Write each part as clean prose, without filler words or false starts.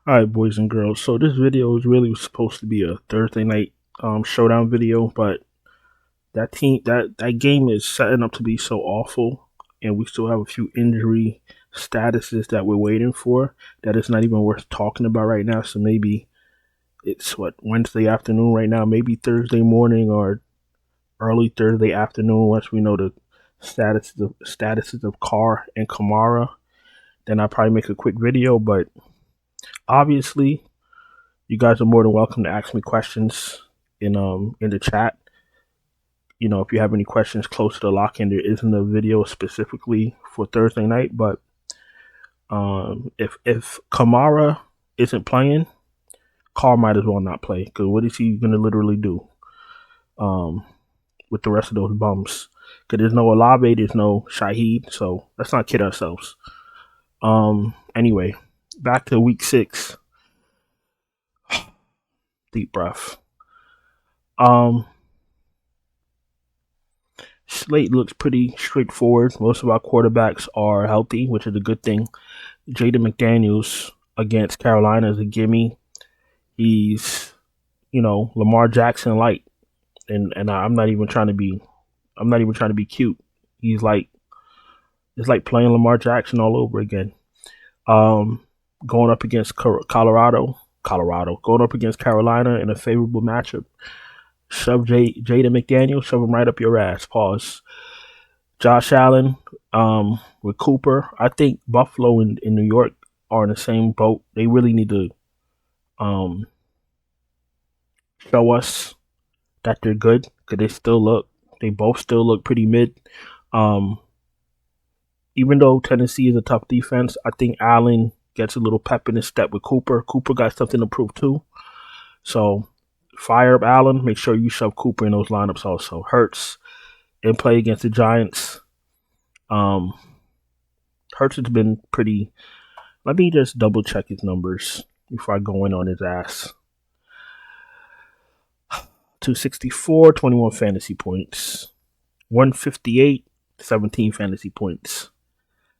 Alright, boys and girls. So this video is really supposed to be a Thursday night showdown video, but that game is setting up to be so awful, and we still have a few injury statuses that we're waiting for that it's not even worth talking about right now. So maybe it's Wednesday afternoon right now, maybe Thursday morning or early Thursday afternoon once we know the statuses of Carr and Kamara. Then I'll probably make a quick video, but obviously you guys are more than welcome to ask me questions in the chat. You know, if you have any questions close to the lock-in, there isn't a video specifically for Thursday night, but if Kamara isn't playing, Carr might as well not play, because what is he going to literally do with the rest of those bums? Because there's no Olave, there's no Shaheed, so let's not kid ourselves. Anyway, back to week 6. Deep breath. Slate looks pretty straightforward. Most of our quarterbacks are healthy, which is a good thing. Jaden McDaniels against Carolina is a gimme. He's, Lamar Jackson light, and I'm not even trying to be cute. It's like playing Lamar Jackson all over again. Going up against Colorado, going up against Carolina in a favorable matchup. Shove Jaden McDaniels, shove him right up your ass. Pause. Josh Allen with Cooper. I think Buffalo and New York are in the same boat. They really need to show us that they're good, because they both still look pretty mid. Even though Tennessee is a tough defense, I think Allen gets a little pep in his step with Cooper. Cooper got something to prove too. So fire up Allen. Make sure you shove Cooper in those lineups also. Hurts in play against the Giants. Hurts has been pretty. Let me just double check his numbers before I go in on his ass. 264, 21 fantasy points. 158, 17 fantasy points.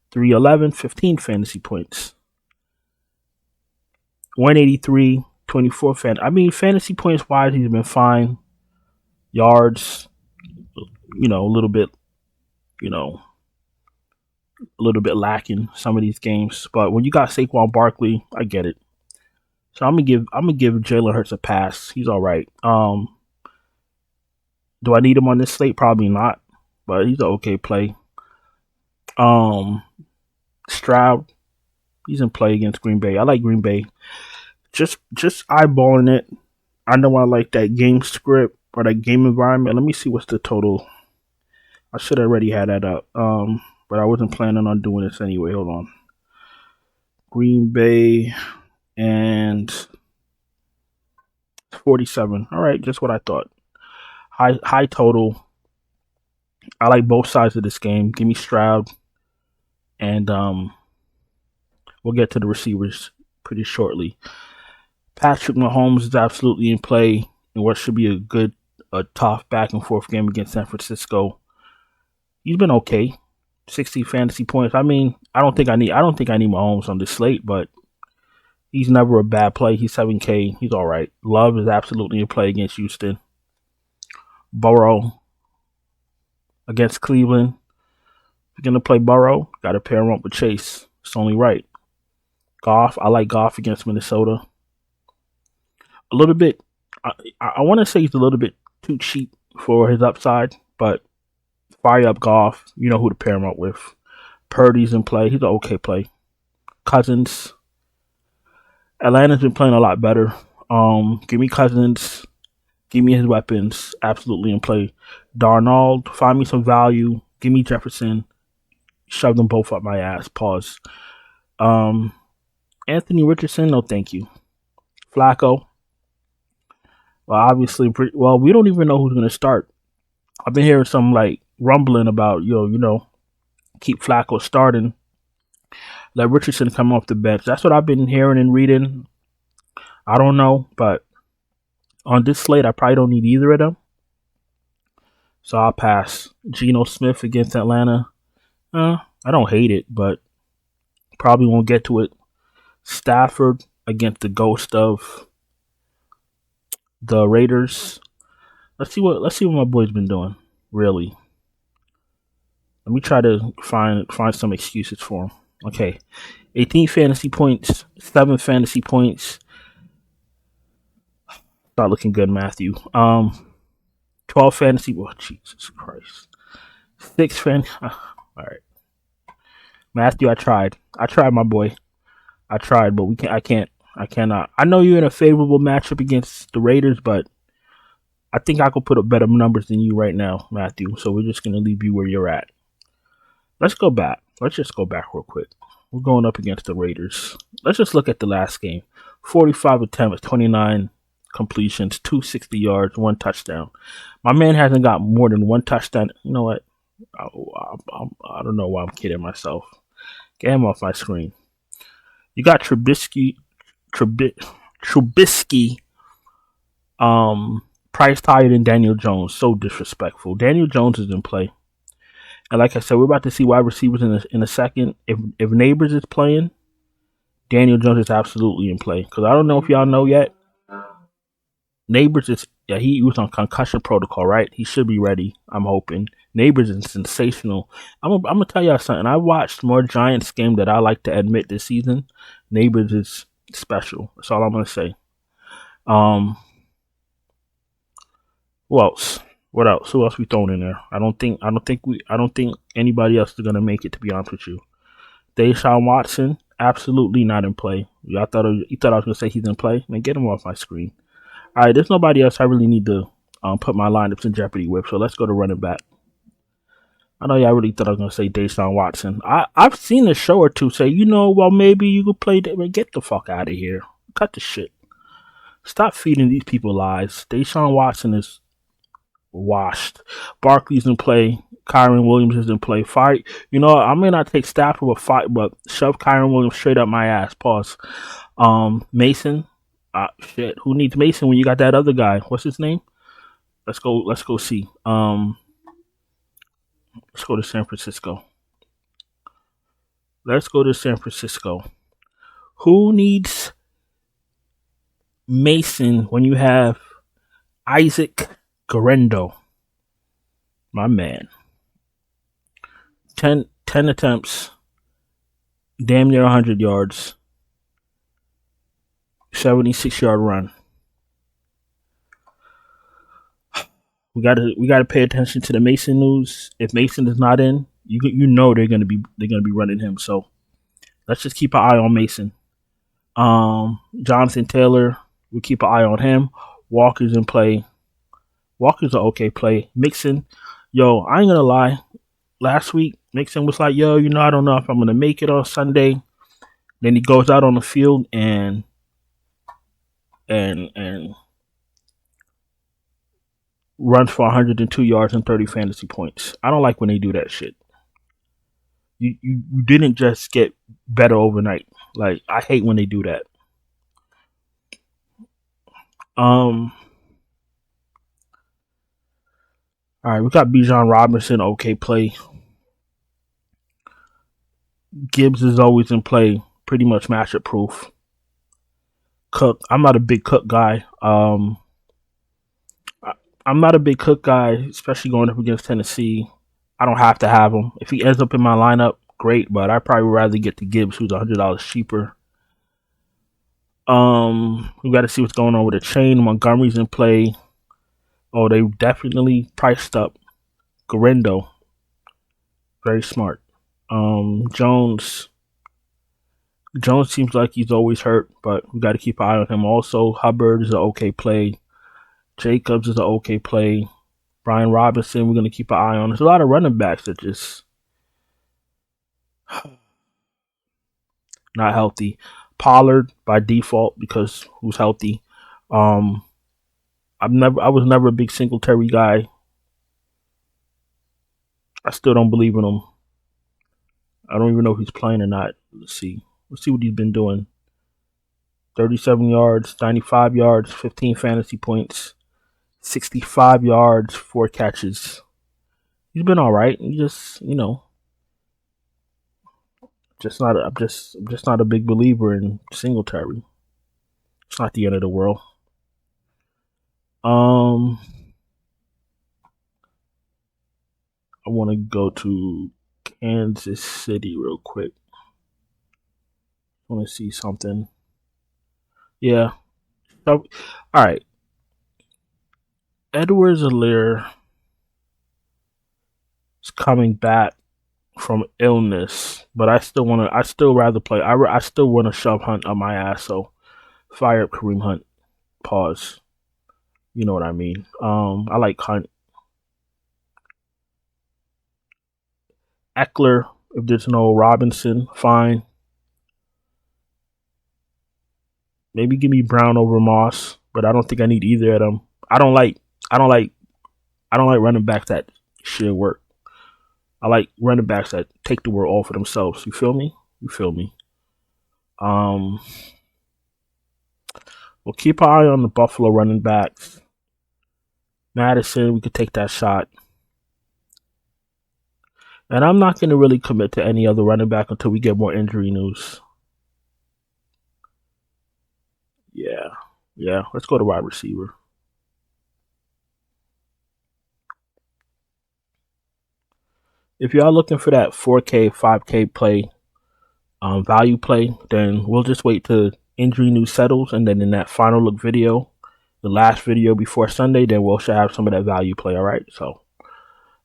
311, 15 fantasy points. 183, 24 fantasy points wise, he's been fine. Yards, a little bit lacking some of these games. But when you got Saquon Barkley, I get it. So I'm gonna give Jalen Hurts a pass. He's all right. Do I need him on this slate? Probably not, but he's an okay play. Stroud, he's in play against Green Bay. I like Green Bay. Just eyeballing it. I know I like that game script or that game environment. Let me see what's the total. I should have already had that up, but I wasn't planning on doing this anyway. Hold on. Green Bay and 47. All right, just what I thought. High total. I like both sides of this game. Give me Stroud, and we'll get to the receivers pretty shortly. Patrick Mahomes is absolutely in play in what should be a tough back and forth game against San Francisco. He's been okay. 60 fantasy points. I mean, I don't think I need Mahomes on this slate, but he's never a bad play. He's 7K. He's all right. Love is absolutely in play against Houston. Burrow against Cleveland. If you're going to play Burrow, got to pair him up with Chase. It's only right. Goff. I like Goff against Minnesota. A little bit. I want to say he's a little bit too cheap for his upside, but fire up Goff. You know who to pair him up with. Purdy's in play. He's an okay play. Cousins. Atlanta's been playing a lot better. Give me Cousins. Give me his weapons. Absolutely in play. Darnold. Find me some value. Give me Jefferson. Shove them both up my ass. Pause. Anthony Richardson. No, thank you. Flacco. Well, obviously, we don't even know who's going to start. I've been hearing some rumbling about, keep Flacco starting. Let Richardson come off the bench. That's what I've been hearing and reading. I don't know, but on this slate, I probably don't need either of them. So I'll pass. Geno Smith against Atlanta. I don't hate it, but probably won't get to it. Stafford against the ghost of the Raiders. Let's see what my boy's been doing. Really, let me try to find some excuses for him. Okay, 18 fantasy points, 7 fantasy points. Not looking good, Matthew. 12 fantasy. Oh, Jesus Christ. 6 fan. All right, Matthew. I tried, my boy. I tried, but I cannot. I know you're in a favorable matchup against the Raiders, but I think I could put up better numbers than you right now, Matthew. So we're just gonna leave you where you're at. Let's go back. Let's just go back real quick. We're going up against the Raiders. Let's just look at the last game. 45 attempts, 29 completions, 260 yards, 1 touchdown. My man hasn't got more than 1 touchdown. You know what? I don't know why I'm kidding myself. Get him off my screen. You got Trubisky, priced higher than Daniel Jones. So disrespectful. Daniel Jones is in play. And like I said, we're about to see wide receivers in a second. If Neighbors is playing, Daniel Jones is absolutely in play. Because I don't know if y'all know yet. Neighbors is, yeah, he was on concussion protocol, right? He should be ready, I'm hoping. Neighbors is sensational. I'm going to tell y'all something. I watched more Giants game that I like to admit this season. Neighbors is special. That's all I'm going to say. Who else? What else? Who else we throwing in there? I don't think anybody else is gonna make it, to be honest with you. Deshaun Watson, absolutely not in play. You thought I was gonna say he's in play? Man, get him off my screen. All right, there's nobody else I really need to put my lineups in jeopardy with. So let's go to running back. I know y'all really thought I was gonna say Deshaun Watson. I've seen a show or two say, well, maybe you could play. Get the fuck out of here. Cut the shit. Stop feeding these people lies. Deshaun Watson is washed. Barkley's in play. Kyron Williams is in play. Fight. I may not take Stafford with fight, but shove Kyron Williams straight up my ass. Pause. Mason. Shit. Who needs Mason when you got that other guy? What's his name? Let's go see. Let's go to San Francisco. Who needs Mason when you have Isaac Guerrero? My man. 10 attempts, damn near 100 yards, 76-yard run. We gotta pay attention to the Mason news. If Mason is not in, they're gonna be running him. So let's just keep an eye on Mason. Jonathan Taylor, we keep an eye on him. Walker's in play. Walker's an okay play. Mixon, I ain't gonna lie. Last week, Mixon was like, I don't know if I'm gonna make it on Sunday. Then he goes out on the field and runs for 102 yards and 30 fantasy points. I don't like when they do that shit. You didn't just get better overnight. Like, I hate when they do that. All right, we got Bijan Robinson, okay play. Gibbs is always in play, pretty much matchup proof. Cook, I'm not a big Cook guy. I'm not a big Cook guy, especially going up against Tennessee. I don't have to have him. If he ends up in my lineup, great, but I'd probably rather get the Gibbs, who's $100 cheaper. We got to see what's going on with the chain. Montgomery's in play. Oh, they definitely priced up Guerrero. Very smart. Jones seems like he's always hurt, but we got to keep an eye on him. Also, Hubbard is an okay play. Jacobs is an okay play. Brian Robinson, we're going to keep an eye on. There's a lot of running backs that just not healthy. Pollard by default because who's healthy. I was never a big Singletary guy. I still don't believe in him. I don't even know if he's playing or not. Let's see what he's been doing. 37 yards, 95 yards, 15 fantasy points, 65 yards, 4 catches. He's been all right. He just, I'm just not a big believer in Singletary. It's not the end of the world. I want to go to Kansas City real quick. I want to see something. Yeah. So, all right. Edwards-Helaire is coming back from illness, but I still want to. I still rather play. I still want to shove Hunt on my ass. So fire up Kareem Hunt. Pause. You know what I mean. I like Hunt. Eckler. If there's no Robinson, fine. Maybe give me Brown over Moss, but I don't think I need either of them. I don't like running backs that share work. I like running backs that take the work all for themselves. You feel me? You feel me? We'll keep an eye on the Buffalo running backs. Madison, we could take that shot. And I'm not going to really commit to any other running back until we get more injury news. Yeah. Let's go to wide receiver. If y'all looking for that 4K, 5K play, value play, then we'll just wait till injury news settles, and then in that final look video, the last video before Sunday, then we'll have some of that value play. All right, so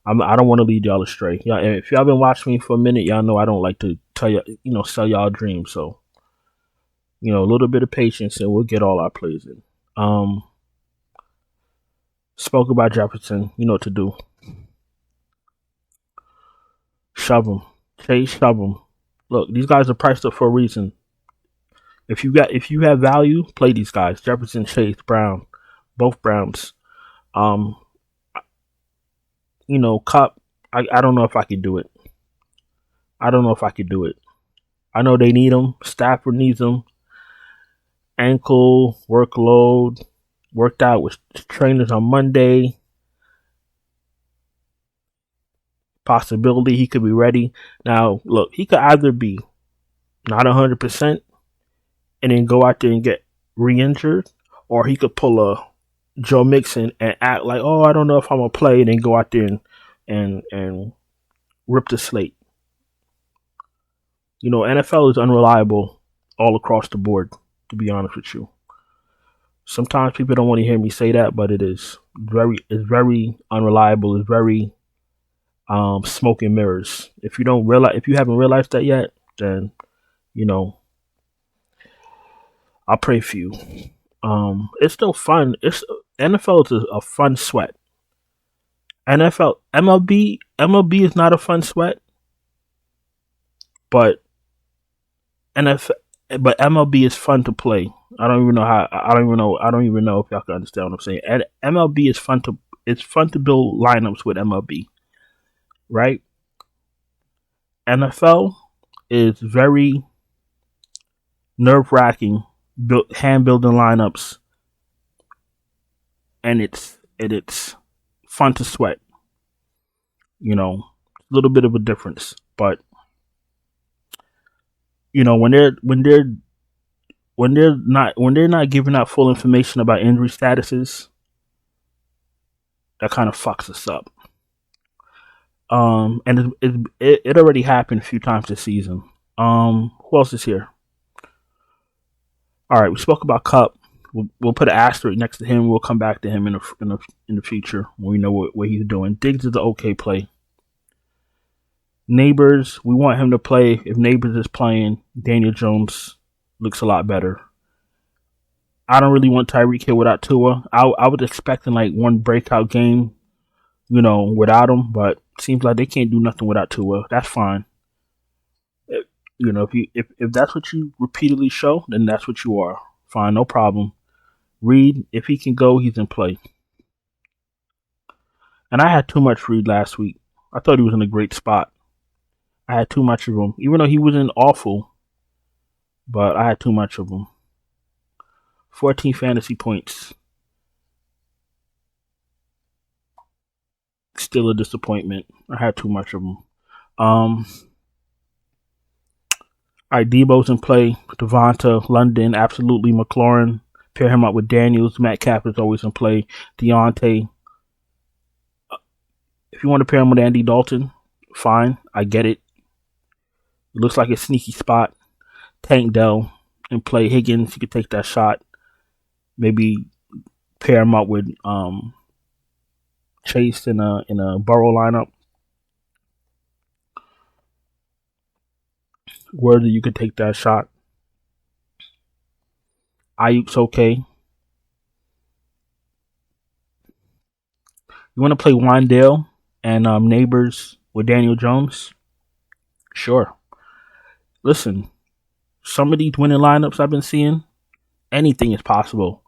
I don't want to lead y'all astray. Yeah, if y'all been watching me for a minute, y'all know I don't like to tell you, sell y'all dreams. So, a little bit of patience, and we'll get all our plays in. Spoke about Jefferson. You know what to do. Shove them. Chase, shove them. Look, these guys are priced up for a reason. If you have value, play these guys. Jefferson, Chase, Brown, both Browns. Cup. I don't know if I could do it. I know they need him. Stafford needs him. Ankle workload. Worked out with trainers on Monday. Possibility he could be ready. Now, look, he could either be not 100% and then go out there and get re-injured, or he could pull a Joe Mixon and act like, oh, I don't know if I'm going to play, and then go out there and rip the slate. NFL is unreliable all across the board, to be honest with you. Sometimes people don't want to hear me say that, but it is very unreliable. It's very smoke and mirrors. If you haven't realized that yet, then I'll pray for you. It's still fun. NFL is a fun sweat. MLB is not a fun sweat, but MLB is fun to play. I don't even know if y'all can understand what I'm saying. And MLB is fun to build lineups with MLB, right? NFL is very nerve-wracking, hand building lineups, and it's fun to sweat. A little bit of a difference, but when they're not giving out full information about injury statuses, that kind of fucks us up. And it already happened a few times this season. Who else is here? All right, we spoke about Cup. We'll put an asterisk next to him. We'll come back to him in the future when we know what he's doing. Diggs is an okay play. Neighbors, we want him to play. If Neighbors is playing, Daniel Jones looks a lot better. I don't really want Tyreek Hill without Tua. I was expecting like one breakout game, without him, but it seems like they can't do nothing without Tua. That's fine. If that's what you repeatedly show, then that's what you are. Fine, no problem. Reed, if he can go, he's in play. And I had too much Reed last week. I thought he was in a great spot. I had too much of him, even though he wasn't awful, but I had too much of him. 14 fantasy points. Still a disappointment. I had too much of him. All right, Debo's in play. Devonta, London, absolutely. McLaurin. Pair him up with Daniels. Metcalf is always in play. Deontay. If you want to pair him with Andy Dalton, fine. I get it. It looks like a sneaky spot. Tank Dell and play Higgins. You could take that shot. Maybe pair him up with Chase in a Burrow lineup. Worthy, you could take that shot. Ayuk's okay. You want to play Wandale and Neighbors with Daniel Jones? Sure. Listen, some of these winning lineups I've been seeing, anything is possible.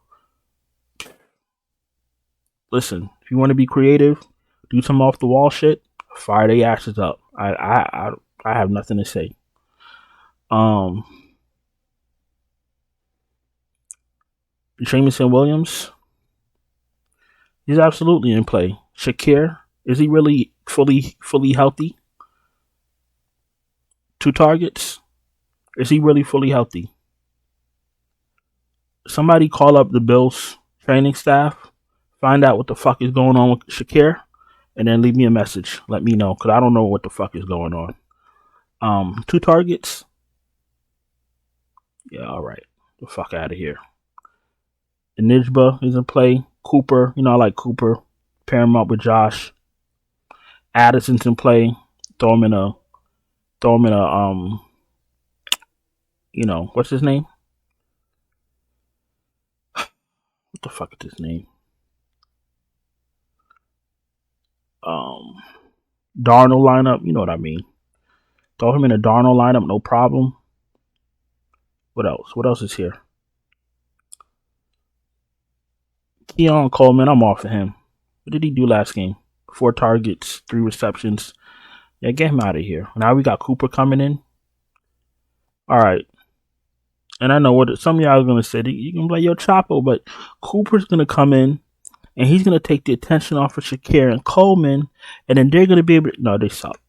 Listen, if you want to be creative, do some off the wall shit, fire their asses up. I have nothing to say. Jameson Williams, he's absolutely in play. Shakir, is he really fully healthy? 2 targets? Is he really fully healthy? Somebody call up the Bills training staff, find out what the fuck is going on with Shakir, and then leave me a message. Let me know, because I don't know what the fuck is going on. 2 targets? Yeah, all right. The fuck out of here. Nijba is in play. Cooper, I like Cooper. Pair him up with Josh. Addison's in play. Throw him in a what's his name? What the fuck is his name? Darnold lineup, you know what I mean. Throw him in a Darnold lineup, no problem. What else? What else is here? Keon Coleman, I'm off of him. What did he do last game? 4 targets, 3 receptions. Yeah, get him out of here. Now we got Cooper coming in. All right. And I know what some of y'all are going to say. You can play your Chapo, but Cooper's going to come in, and he's going to take the attention off of Shakir and Coleman, and then they're going to be able to... No, they suck.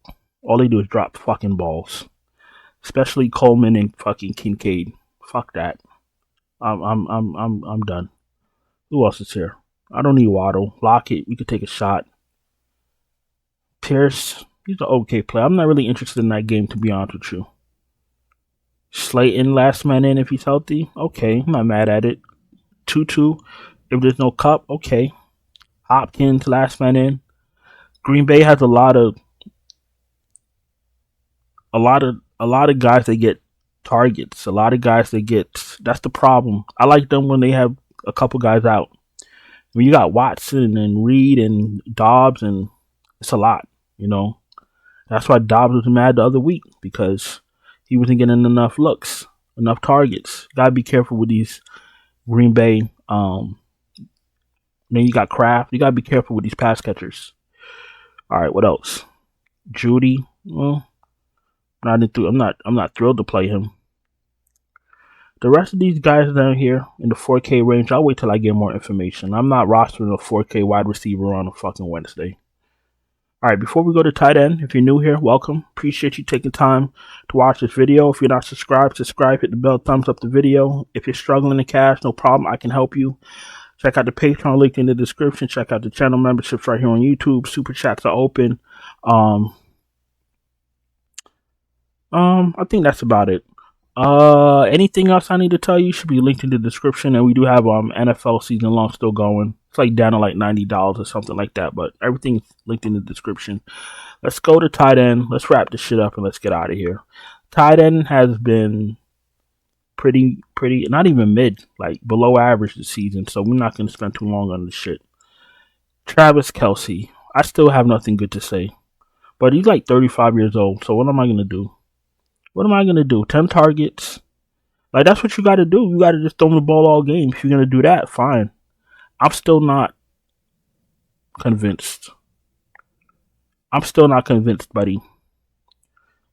All they do is drop fucking balls. Especially Coleman and fucking Kincaid. Fuck that. I'm done. Who else is here? I don't need Waddle. Lockett, we could take a shot. Pierce, he's an okay player. I'm not really interested in that game, to be honest with you. Slayton, last man in if he's healthy. Okay, I'm not mad at it. 2-2. If there's no Cup, okay. Hopkins, last man in. Green Bay has a lot of guys that get targets. A lot of guys that get... That's the problem. I like them when they have a couple guys out. When you got Watson and Reed and Dobbs, and it's a lot, That's why Dobbs was mad the other week, because he wasn't getting enough looks, enough targets. Gotta be careful with these Green Bay. Then you got Kraft. You gotta be careful with these pass catchers. All right, what else? Judy. Well, I'm not thrilled to play him. The rest of these guys down here in the 4K range, I'll wait till I get more information. I'm not rostering a 4K wide receiver on a fucking Wednesday. All right, before we go to tight end, if you're new here, welcome. Appreciate you taking time to watch this video. If you're not subscribed, subscribe, hit the bell, thumbs up the video. If you're struggling to cash, no problem, I can help you. Check out the Patreon link in the description. Check out the channel memberships right here on YouTube. Super chats are open. I think that's about it. Anything else I need to tell you should be linked in the description, and we do have NFL season long still going. It's like down to like $90 or something like that, but everything's linked in the description. Let's go to tight end. Let's wrap this shit up and let's get out of here. Tight end has been pretty, not even mid, like below average this season, so we're not going to spend too long on this shit. Travis Kelce, I still have nothing good to say, but he's like 35 years old, so what am I going to do? 10 targets? Like, that's what you got to do. You got to just throw him the ball all game. If you're going to do that, fine. I'm still not convinced. Buddy.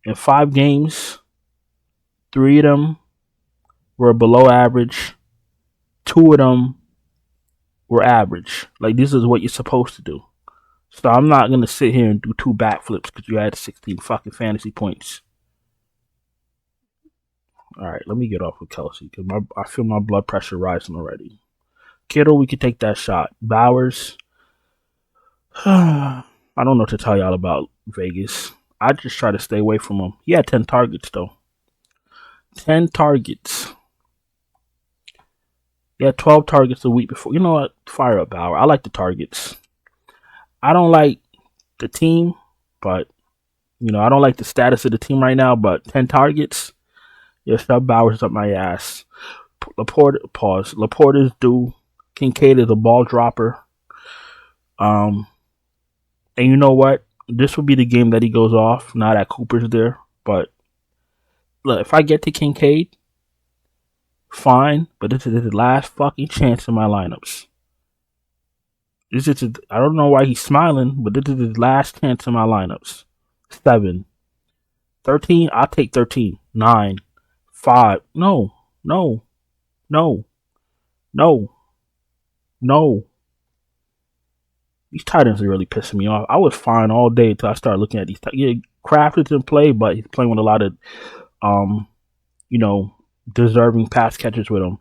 In 5 games, 3 of them were below average. 2 of them were average. Like, this is what you're supposed to do. So I'm not going to sit here and do 2 backflips because you had 16 fucking fantasy points. All right, let me get off with Kelsey because I feel my blood pressure rising already. Kittle, we could take that shot. Bowers, I don't know what to tell y'all about Vegas. I just try to stay away from him. He had 10 targets though. 10 targets. He had 12 targets the week before. You know what? Fire up Bauer. I like the targets. I don't like the team, but I don't like the status of the team right now. But 10 targets, yeah, shove Bowers up my ass. Laporte is due. Kincaid is a ball dropper. And you know what? This will be the game that he goes off. Now that Cooper's there, but look, if I get to Kincaid, fine. But this is his last fucking chance in my lineups. I don't know why he's smiling, but this is his last chance in my lineups. 7, 13. I'll take 13. 9, 5. No. These tight ends are really pissing me off. I was fine all day until I started looking at these. Yeah, Kraft is in play, but he's playing with a lot of, deserving pass catchers with him.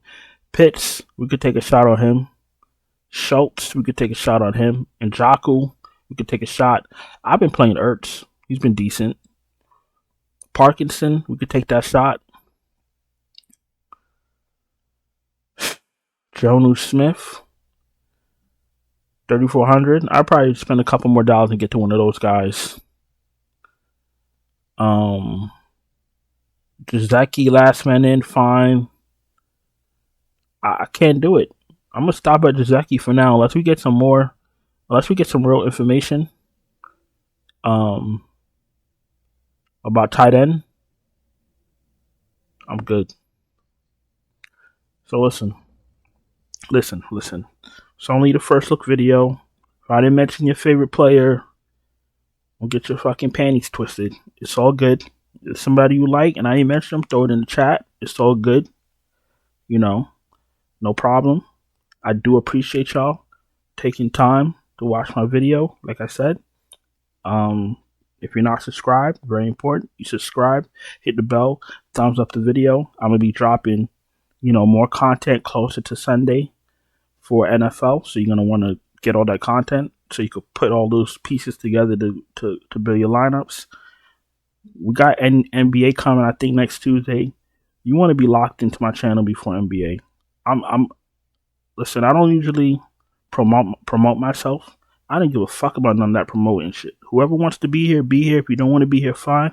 Pitts, we could take a shot on him. Schultz, we could take a shot on him. And Njoku, we could take a shot. I've been playing Ertz. He's been decent. Parkinson, we could take that shot. Jonu Smith, 3,400. I'd probably spend a couple more dollars and get to one of those guys. Gesicki, last man in, fine. I can't do it. I'm gonna stop at Gesicki for now, unless we get some real information about tight end. I'm good. So listen. It's only the first look video. If I didn't mention your favorite player, don't get your fucking panties twisted. It's all good. If somebody you like and I didn't mention them, throw it in the chat. It's all good. No problem. I do appreciate y'all taking time to watch my video. Like I said, if you're not subscribed, very important, you subscribe, hit the bell, thumbs up the video. I'm gonna be dropping, more content closer to Sunday for NFL. So you're gonna want to get all that content so you could put all those pieces together to build your lineups. We got NBA coming, I think, next Tuesday. You want to be locked into my channel before NBA. Listen, I don't usually promote myself. I don't give a fuck about none of that promoting shit. Whoever wants to be here, be here. If you don't want to be here, fine.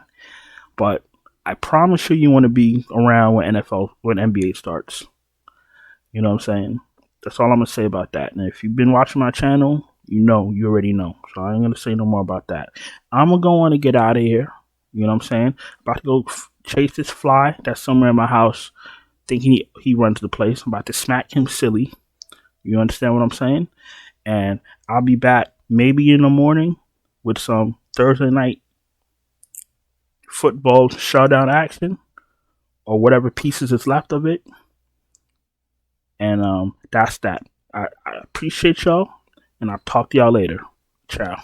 But I promise you want to be around when NBA starts. You know what I'm saying? That's all I'm going to say about that. And if you've been watching my channel, you already know. So I ain't going to say no more about that. I'm going to go on and get out of here. You know what I'm saying? About to go chase this fly that's somewhere in my house. Thinking he runs the place. I'm about to smack him silly. You understand what I'm saying? And I'll be back maybe in the morning with some Thursday night football showdown action or whatever pieces is left of it. And that's that. I appreciate y'all, and I'll talk to y'all later. Ciao.